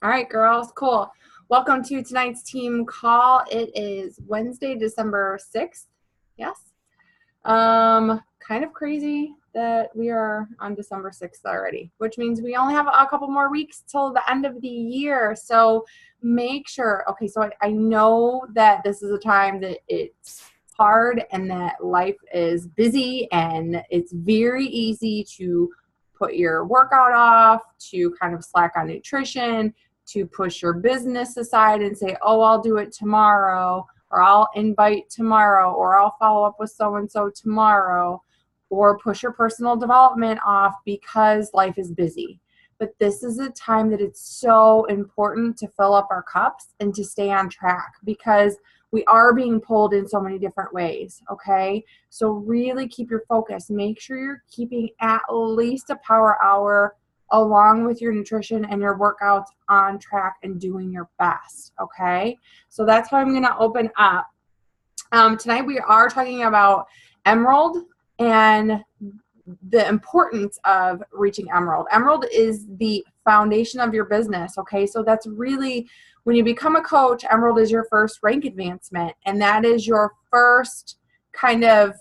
All right, girls, cool. Welcome to tonight's team call. It is Wednesday, December 6th. Yes. Kind of crazy that we are on December 6th already, which means we only have a couple more weeks till the end of the year. So make sure, okay, so I know that this is a time that it's hard and that life is busy and it's very easy to put your workout off, to kind of slack on nutrition, to push your business aside and say, oh, I'll do it tomorrow, or I'll invite tomorrow, or I'll follow up with so-and-so tomorrow, or push your personal development off because life is busy. But this is a time that it's so important to fill up our cups and to stay on track because we are being pulled in so many different ways, okay? So really keep your focus. Make sure you're keeping at least a power hour along with your nutrition and your workouts on track and doing your best, okay? So that's how I'm gonna open up. Tonight we are talking about Emerald and the importance of reaching Emerald. Emerald is the foundation of your business, okay? So that's really, when you become a coach, Emerald is your first rank advancement, and that is your first kind of,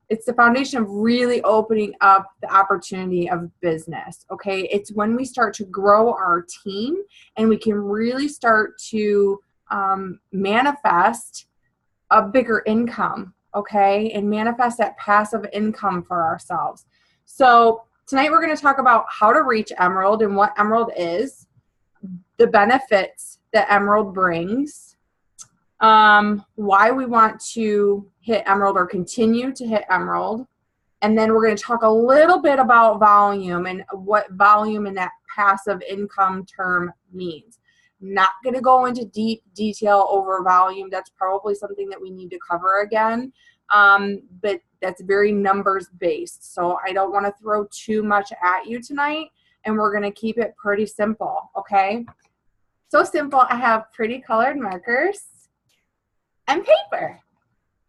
it's the foundation of really opening up the opportunity of business, okay? It's when we start to grow our team and we can really start to manifest a bigger income, okay? And manifest that passive income for ourselves. So tonight we're gonna talk about how to reach Emerald and what Emerald is, the benefits that Emerald brings, why we want to hit Emerald or continue to hit Emerald. And then we're going to talk a little bit about volume and what volume in that passive income term means. Not going to go into deep detail over volume. That's probably something that we need to cover again. But that's very numbers based. So I don't want to throw too much at you tonight. And we're going to keep it pretty simple. Okay. So simple. I have pretty colored markers and paper.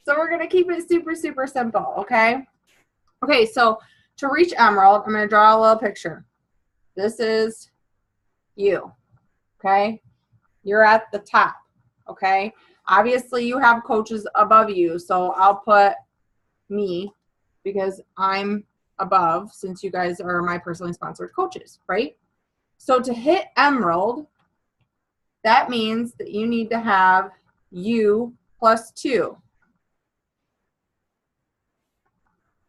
So we're going to keep it super, super simple, okay? Okay, so to reach Emerald, I'm going to draw a little picture. This is you, okay? You're at the top, okay? Obviously, you have coaches above you, so I'll put me because I'm above since you guys are my personally sponsored coaches, right? So to hit Emerald, that means that you need to have you plus 2.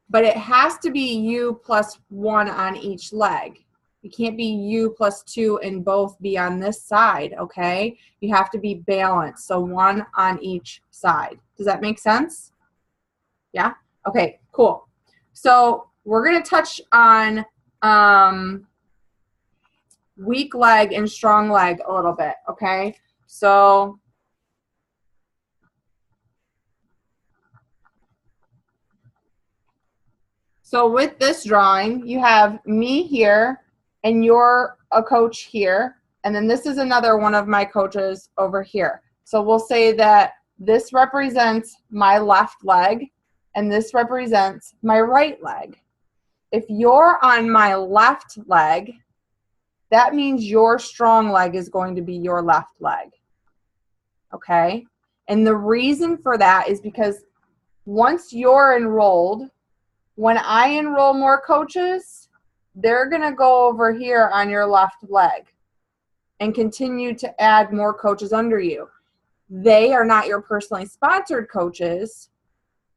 But it has to be you plus 1 on each leg. You can't be you plus 2 and both be on this side, okay? You have to be balanced, so 1 on each side. Does that make sense? Yeah? Okay, cool. So we're going to touch on weak leg and strong leg a little bit, okay? So with this drawing, you have me here, and you're a coach here, and then this is another one of my coaches over here. So we'll say that this represents my left leg, and this represents my right leg. If you're on my left leg, that means your strong leg is going to be your left leg, okay? And the reason for that is because once you're enrolled, when I enroll more coaches, they're going to go over here on your left leg and continue to add more coaches under you. They are not your personally sponsored coaches,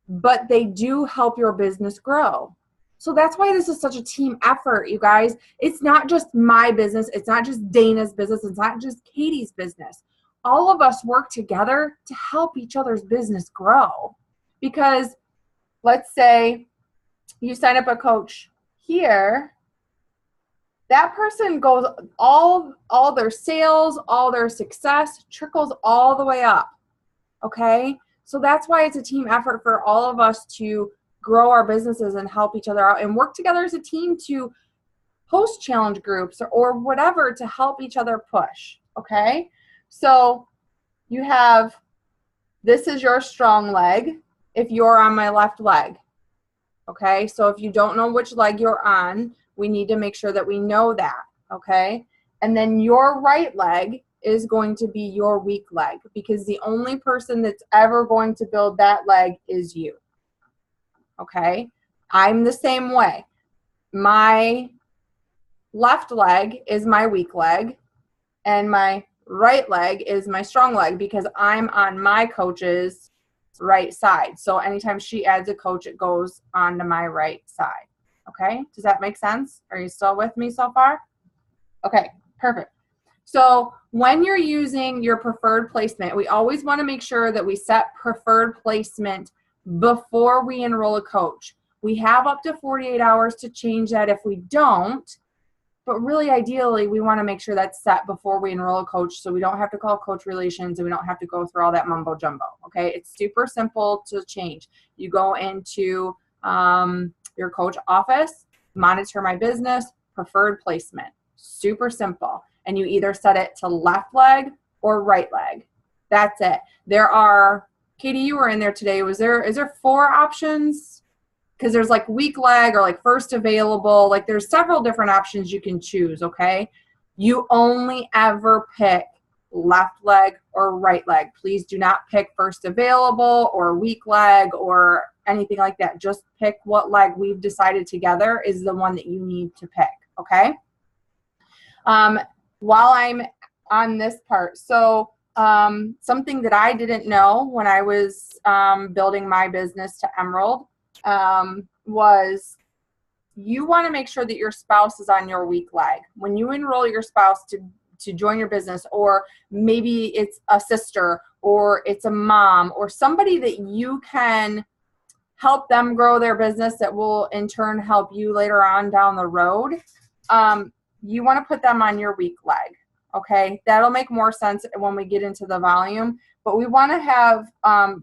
but they do help your business grow. So that's why this is such a team effort, you guys. It's not just my business. It's not just Dana's business. It's not just Katie's business. All of us work together to help each other's business grow. Because let's say you sign up a coach here, that person goes, all their sales, all their success trickles all the way up, okay? So that's why it's a team effort for all of us to grow our businesses and help each other out and work together as a team to host challenge groups or whatever to help each other push, okay? So you have, this is your strong leg if you're on my left leg. Okay, so if you don't know which leg you're on, we need to make sure that we know that, okay? And then your right leg is going to be your weak leg, because the only person that's ever going to build that leg is you. Okay? I'm the same way. My left leg is my weak leg, and my right leg is my strong leg, because I'm on my coach's right side. So anytime she adds a coach, it goes onto my right side. Okay? Does that make sense? Are you still with me so far? Okay, perfect. So when you're using your preferred placement, we always want to make sure that we set preferred placement before we enroll a coach. We have up to 48 hours to change that if we don't, but really ideally we want to make sure that's set before we enroll a coach, so we don't have to call coach relations and we don't have to go through all that mumbo jumbo. Okay, it's super simple to change. You go into your coach office, monitor my business, preferred placement. Super simple. And you either set it to left leg or right leg. That's it. There are, Katie, you were in there today. Is there 4 options? Because there's like weak leg or like first available. Like there's several different options you can choose, okay? You only ever pick left leg or right leg. Please do not pick first available or weak leg or anything like that. Just pick what leg we've decided together is the one that you need to pick, okay? While I'm on this part, so something that I didn't know when I was building my business to Emerald was you want to make sure that your spouse is on your weak leg. When you enroll your spouse to join your business, or maybe it's a sister or it's a mom or somebody that you can help them grow their business that will in turn help you later on down the road, you want to put them on your weak leg, okay? That'll make more sense when we get into the volume, but we want to have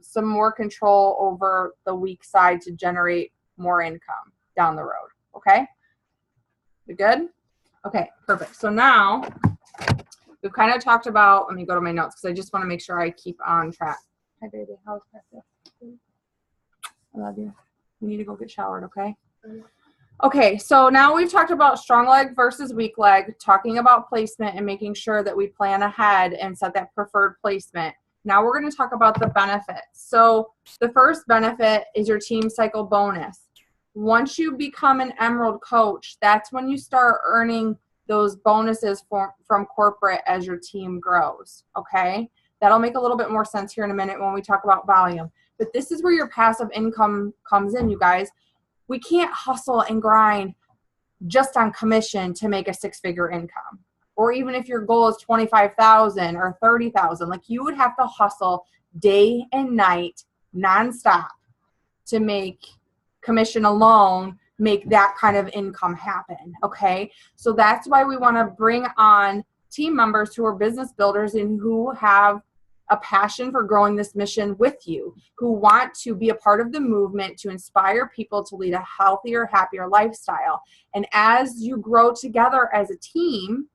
some more control over the weak side to generate more income down the road, okay? You good? Okay, perfect. So now we've kind of talked about, let me go to my notes because I just want to make sure I keep on track. Hi, baby. How's practice? I love you. You need to go get showered, okay? Okay, so now we've talked about strong leg versus weak leg, talking about placement and making sure that we plan ahead and set that preferred placement. Now we're going to talk about the benefits. So the first benefit is your team cycle bonus. Once you become an Emerald coach, that's when you start earning those bonuses from corporate as your team grows, okay? That'll make a little bit more sense here in a minute when we talk about volume. But this is where your passive income comes in, you guys. We can't hustle and grind just on commission to make a 6-figure income. Or even if your goal is 25,000 or 30,000, like you would have to hustle day and night nonstop to make commission alone, make that kind of income happen, okay? So that's why we want to bring on team members who are business builders and who have a passion for growing this mission with you, who want to be a part of the movement to inspire people to lead a healthier, happier lifestyle. And as you grow together as a team,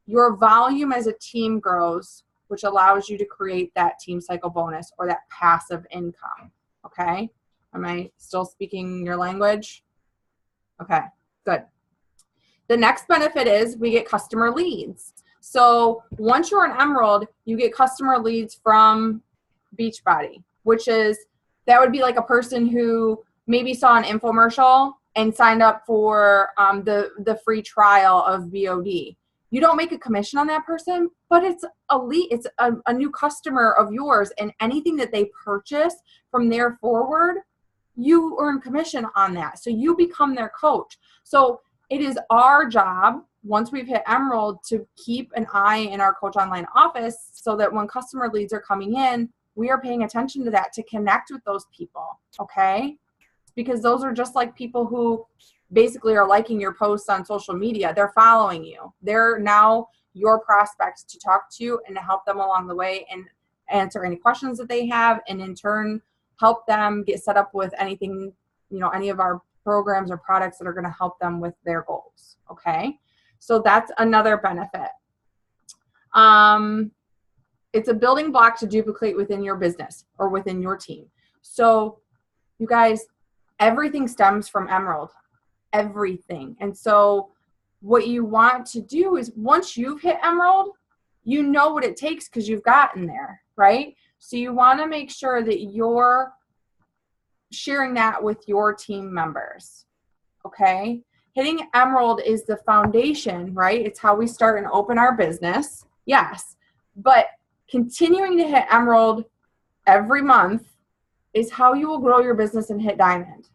your volume as a team grows, which allows you to create that team cycle bonus or that passive income, okay? Am I still speaking your language? Okay, good. The next benefit is we get customer leads. So once you're an Emerald, you get customer leads from Beachbody, which is, that would be like a person who maybe saw an infomercial and signed up for the free trial of BOD. You don't make a commission on that person, but it's a lead, it's a new customer of yours, and anything that they purchase from there forward, you earn commission on that. So you become their coach. So it is our job, once we've hit Emerald, to keep an eye in our Coach Online office so that when customer leads are coming in, we are paying attention to that to connect with those people, okay? Because those are just like people who basically are liking your posts on social media. They're following you. They're now your prospects to talk to and to help them along the way and answer any questions that they have, and in turn help them get set up with anything, you know, any of our programs or products that are going to help them with their goals, okay? So that's another benefit. It's a building block to duplicate within your business or within your team. So you guys, everything stems from Emerald, everything. And so what you want to do is once you've hit Emerald, you know what it takes because you've gotten there, right? So you want to make sure that you're sharing that with your team members, okay? Hitting Emerald is the foundation, right? It's how we start and open our business, yes. But continuing to hit Emerald every month is how you will grow your business and hit Diamond.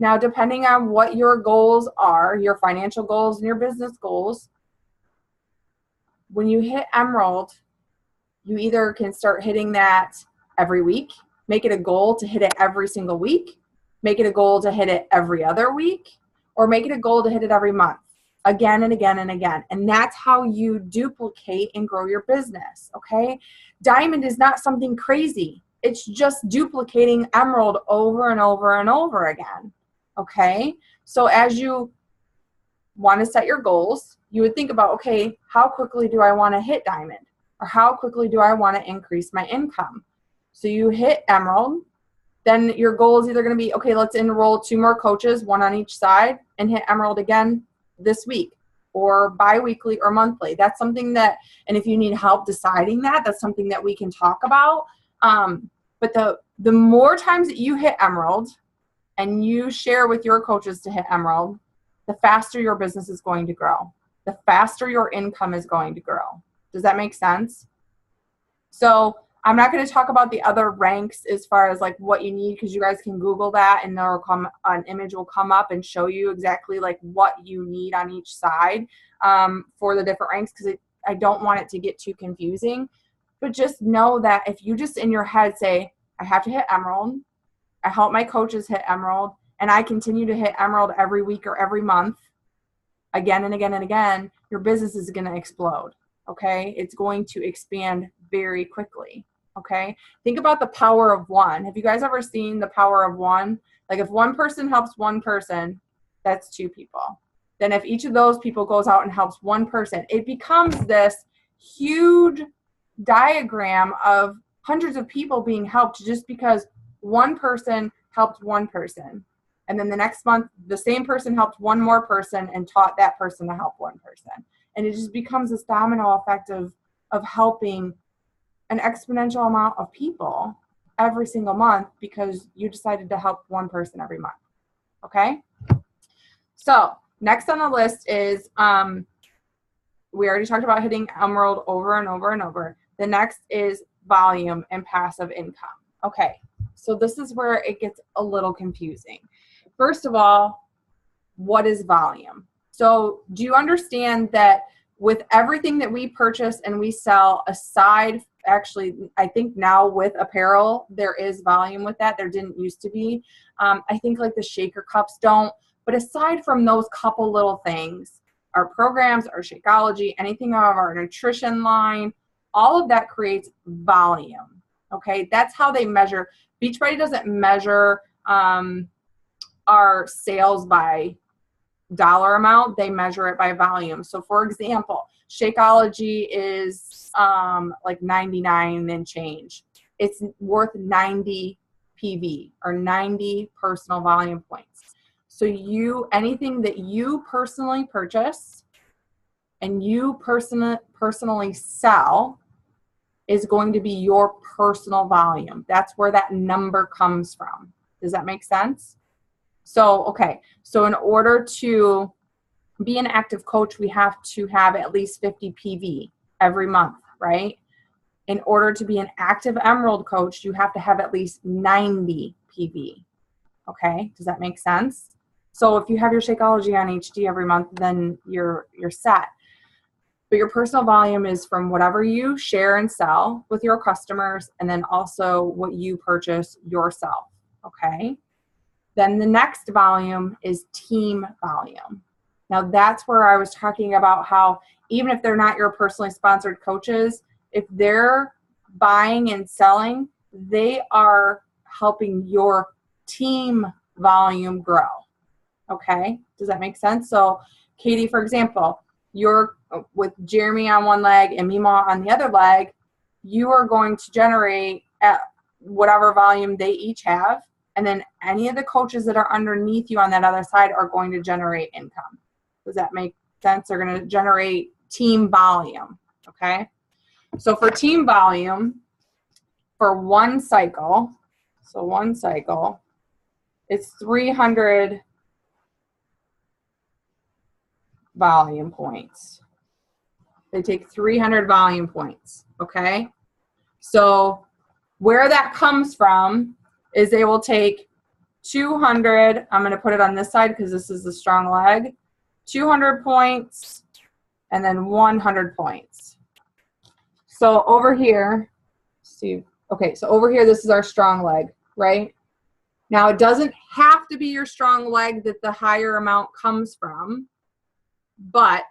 Now, depending on what your goals are, your financial goals and your business goals, when you hit Emerald, you either can start hitting that every week, make it a goal to hit it every single week, make it a goal to hit it every other week, or make it a goal to hit it every month, again and again and again. And that's how you duplicate and grow your business, okay? Diamond is not something crazy. It's just duplicating Emerald over and over and over again, okay? So as you want to set your goals, you would think about, okay, how quickly do I want to hit Diamond? Or how quickly do I want to increase my income? So you hit Emerald, then your goal is either going to be, okay, let's enroll 2 more coaches, 1 on each side, and hit Emerald again this week, or bi-weekly or monthly. That's something that, and if you need help deciding that, that's something that we can talk about. But the more times that you hit Emerald and you share with your coaches to hit Emerald, the faster your business is going to grow. The faster your income is going to grow. Does that make sense? So I'm not going to talk about the other ranks as far as like what you need, because you guys can Google that and there will come an image will come up and show you exactly like what you need on each side for the different ranks, because I don't want it to get too confusing. But just know that if you just in your head say, I have to hit Emerald, I help my coaches hit Emerald, and I continue to hit Emerald every week or every month, again and again and again, your business is going to explode, okay? It's going to expand very quickly, okay? Think about the power of 1. Have you guys ever seen the power of 1? Like if one person helps one person, that's 2 people. Then if each of those people goes out and helps one person, it becomes this huge diagram of hundreds of people being helped just because one person helped one person. And then the next month, the same person helped one more person and taught that person to help one person. And it just becomes this domino effect of helping an exponential amount of people every single month because you decided to help one person every month. Okay? So next on the list is, we already talked about hitting Emerald over and over and over. The next is volume and passive income. Okay, so this is where it gets a little confusing. First of all, what is volume? So do you understand that with everything that we purchase and we sell aside, actually, I think now with apparel, there is volume with that. There didn't used to be. I think like the shaker cups don't. But aside from those couple little things, our programs, our Shakeology, anything of our nutrition line, all of that creates volume. Okay, that's how they measure. Beachbody doesn't measure our sales by dollar amount. They measure it by volume. So for example, Shakeology is like 99 and change. It's worth 90 PV or 90 personal volume points. So anything that you personally purchase and you personally sell is going to be your personal volume. That's where that number comes from. Does that make sense? So, okay. So in order to be an active coach, we have to have at least 50 PV every month, right? In order to be an active Emerald coach, you have to have at least 90 PV. Okay. Does that make sense? So if you have your Shakeology on HD every month, then you're set. But your personal volume is from whatever you share and sell with your customers, and then also what you purchase yourself, okay? Then the next volume is team volume. Now that's where I was talking about how even if they're not your personally sponsored coaches, if they're buying and selling, they are helping your team volume grow, okay? Does that make sense? So Katie, for example, you're with Jeremy on one leg and Mima on the other leg, you are going to generate at whatever volume they each have. And then any of the coaches that are underneath you on that other side are going to generate income. Does that make sense, they're going to generate team volume, okay? So for team volume, for one cycle, it's 300 volume points. They take 300 volume points, okay? So where that comes from is they will take 200, I'm going to put it on this side because this is the strong leg, 200 points, and then 100 points. So over here, see, okay, so over here, this is our strong leg, right? Now, it doesn't have to be your strong leg that the higher amount comes from, but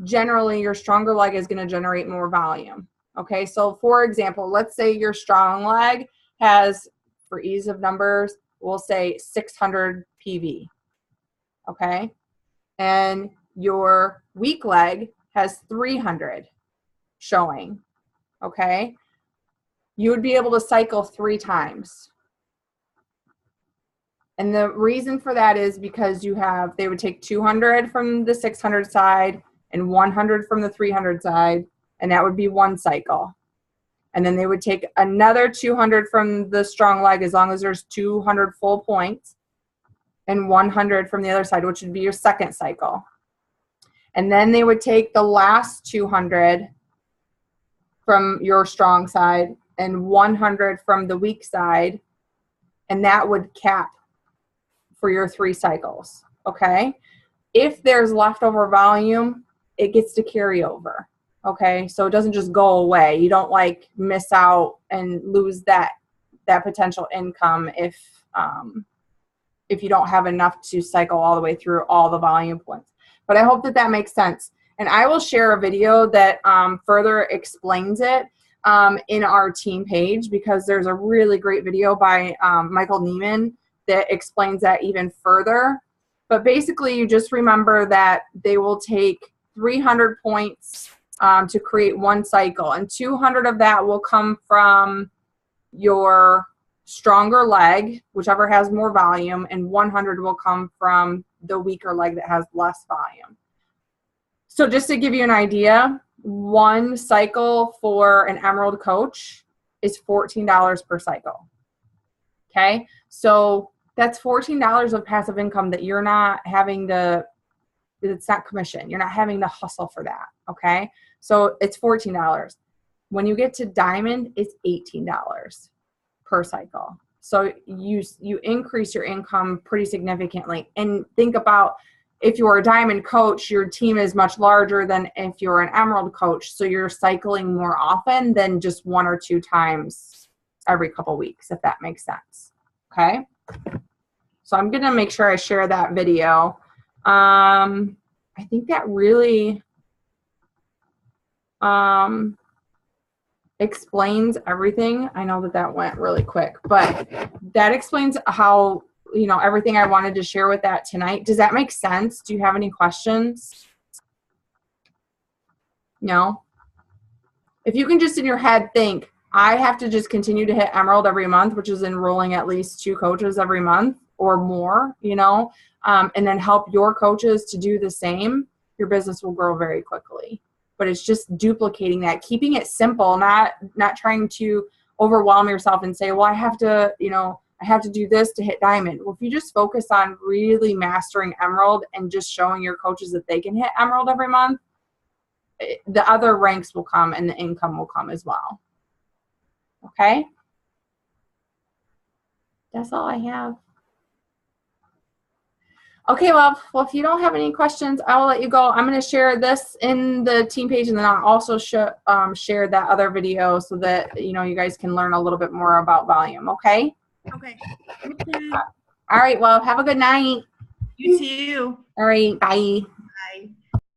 generally your stronger leg is going to generate more volume. Okay, so for example, let's say your strong leg has, for ease of numbers, we'll say 600 PV. Okay, and your weak leg has 300 showing. Okay, you would be able to cycle 3 times. And the reason for that is because they would take 200 from the 600 side and 100 from the 300 side, and that would be one cycle. And then they would take another 200 from the strong leg, as long as there's 200 full points, and 100 from the other side, which would be your second cycle. And then they would take the last 200 from your strong side and 100 from the weak side, and that would cap for your 3 cycles, okay? If there's leftover volume, it gets to carry over, okay? So it doesn't just go away. You don't like miss out and lose that potential income if you don't have enough to cycle all the way through all the volume points. But I hope that makes sense. And I will share a video that further explains it in our team page, because there's a really great video by Michael Neiman that explains that even further. But basically, you just remember that they will take 300 points to create one cycle, and 200 of that will come from your stronger leg, whichever has more volume, and 100 will come from the weaker leg that has less volume. So just to give you an idea, one cycle for an Emerald coach is $14 per cycle. Okay, so that's $14 of passive income that you're not having to, it's not commission. You're not having to hustle for that, okay? So it's $14. When you get to Diamond, it's $18 per cycle. So you increase your income pretty significantly. And think about, if you're a Diamond coach, your team is much larger than if you're an Emerald coach. So you're cycling more often than just 1 or 2 times every couple weeks, if that makes sense, okay? So I'm going to make sure I share that video. I think that really explains everything. I know that went really quick, but that explains how, everything I wanted to share with that tonight. Does that make sense? Do you have any questions? No? If you can just in your head think, I have to just continue to hit Emerald every month, which is enrolling at least 2 coaches every month or more, and then help your coaches to do the same, your business will grow very quickly. But it's just duplicating that, keeping it simple, not trying to overwhelm yourself and say, well, I have to do this to hit Diamond. Well, if you just focus on really mastering Emerald and just showing your coaches that they can hit Emerald every month, the other ranks will come and the income will come as well. Okay? That's all I have. Okay, well, if you don't have any questions, I will let you go. I'm going to share this in the team page, and then I'll also share that other video so that, you guys can learn a little bit more about volume, okay? Okay. All right, well, have a good night. You too. All right, bye.